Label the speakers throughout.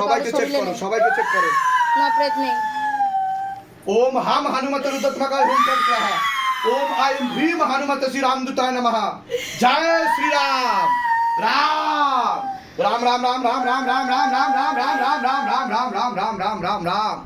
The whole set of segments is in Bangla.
Speaker 1: সবাইকে চেক করো, সবাইকে চেক করো।
Speaker 2: না প্রেত নেই।
Speaker 1: ओम हम हनुमत रुद्रत्मक हुम स्वाहा। ओम ऐं ह्रीं हनुमत श्री रामदूताय नमः। जय श्री राम। राम राम राम राम राम राम राम राम राम राम राम राम राम राम राम राम राम राम राम।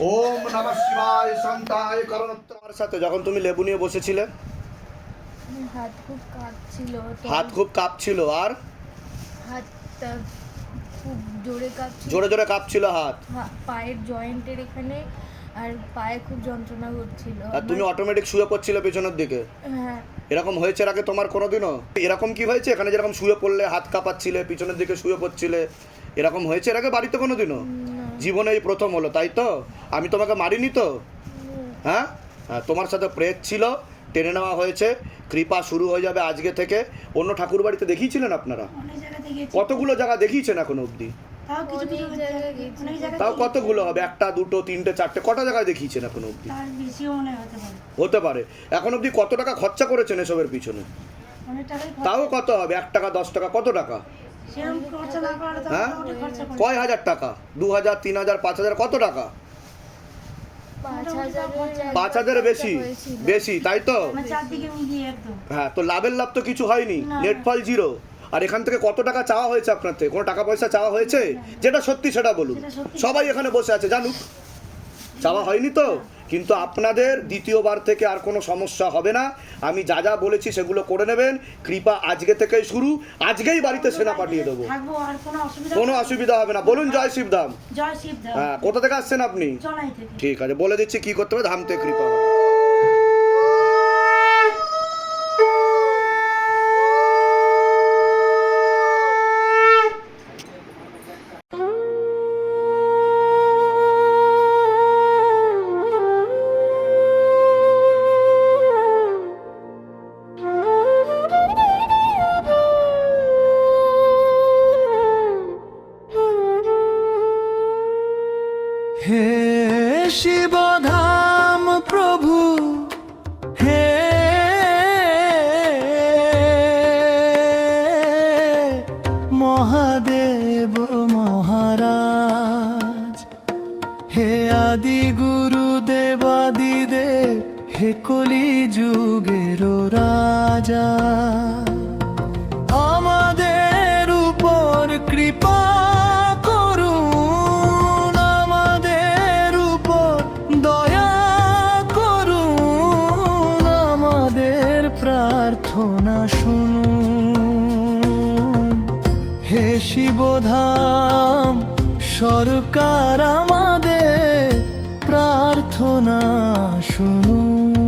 Speaker 1: ओम नमः शिवाय शांताय করুণাত্মার সাথে যখন তুমি লেবু নিয়ে বসেছিলে
Speaker 2: হাত খুব কাঁপছিল তো
Speaker 1: হাত খুব কাঁপছিল আর
Speaker 2: হাতটা খুব জোরে কাঁপছিল।
Speaker 1: জোরে জোরে কাঁপছিল হাত।
Speaker 2: পায়ের জয়েন্টের এখানে আর পায়ে খুব যন্ত্রণা হচ্ছিল।
Speaker 1: আর তুমি অটোমেটিক শুয়ে পড়ছিলে পেছনের দিকে?
Speaker 2: হ্যাঁ।
Speaker 1: এরকম হয়েছে এর আগে তোমার কোনোদিনও? এরকম কি হয়েছে এখানে যেরকম শুয়ে পড়লে হাত কাঁপাচ্ছিলে পিছনের দিকে শুয়ে পড়ছিলে, এরকম হয়েছে এর আগে বাড়িতে কোনোদিনও?
Speaker 2: না।
Speaker 1: জীবনে এই প্রথম হলো, তাই তো? আমি তোমাকে মারিনি তো? হ্যাঁ হ্যাঁ, তোমার সাথে প্রেত ছিল, টেনে নেওয়া হয়েছে, কৃপা শুরু হয়ে যাবে আজকে থেকে। অন্য ঠাকুর বাড়িতে দেখিয়েছিলেন আপনারা?
Speaker 3: অনেক জায়গাতে গেছি।
Speaker 1: কতগুলো জায়গা দেখিয়েছেন এখনো অবধি?
Speaker 3: তাও কিছু কিছু
Speaker 2: অনেক জায়গায় গেছি।
Speaker 3: অনেক জায়গায়
Speaker 1: তাও কতগুলো হবে? একটা, দুটো, তিনটে, চারটে, কটা জায়গায় দেখিয়েছেন এখনো অবধি?
Speaker 3: তার বেশিও মনে হতে পারে।
Speaker 1: হতে পারে। এখন অবধি কত টাকা খরচা করেছেন এসবের পিছনে?
Speaker 3: অনেক টাকাই
Speaker 1: তাও কত হবে? 1 টাকা, 10 টাকা, কত টাকা?
Speaker 3: সেরকম খরচা না করালে তো
Speaker 1: হ্যাঁ?
Speaker 3: মোটামুটি খরচা করে।
Speaker 1: কয় হাজার টাকা? 2000, 3000, 5000, কত টাকা? 5000 বেশি? বেশি, তাই তো?
Speaker 3: আমার চারদিকে মিলিয়ে একদম।
Speaker 1: হ্যাঁ, তো লাভের লাভ তো কিছু হয়নি,
Speaker 3: না,
Speaker 1: নেট ফল জিরো। আর এখান থেকে কত টাকা চাওয়া হয়েছে আপনার থেকে? কোনো টাকা পয়সা চাওয়া হয়েছে? যেটা সত্যি সেটা বলুন।
Speaker 3: সেটা সত্যি।
Speaker 1: সবাই এখানে বসে আছে, জানুক। চাওয়া হয়নি তো? কিন্তু আপনাদের দ্বিতীয়বার থেকে আর কোনো সমস্যা হবে না। আমি যা যা বলেছি সেগুলো করে নেবেন। কৃপা আজকে থেকেই শুরু, আজকেই বাড়িতে সেনা পাঠিয়ে দেবো,
Speaker 3: থাকবো, আর কোনো অসুবিধা
Speaker 1: কোনো অসুবিধা হবে না। বলুন জয় শিবধাম।
Speaker 3: জয় শিবধাম।
Speaker 1: হ্যাঁ, কোথা থেকে আসছেন আপনি?
Speaker 3: চলাই থেকে।
Speaker 1: ঠিক আছে, বলে দিচ্ছি কি করতে হবে, ধামতে কৃপা হবে।
Speaker 4: হে শিবধাম প্রভু, হে মহাদেব মহারাজ, হে আদি গুরু দেবাদিদেব, হে কলি যুগের রাজা, আমাদের উপর কৃপা করুন, আমাদের উপর দয়া করুন, আমাদের প্রার্থনা শুনুন। হে শিবধাম সরকার, আমাদের প্রার্থনা শুনুন।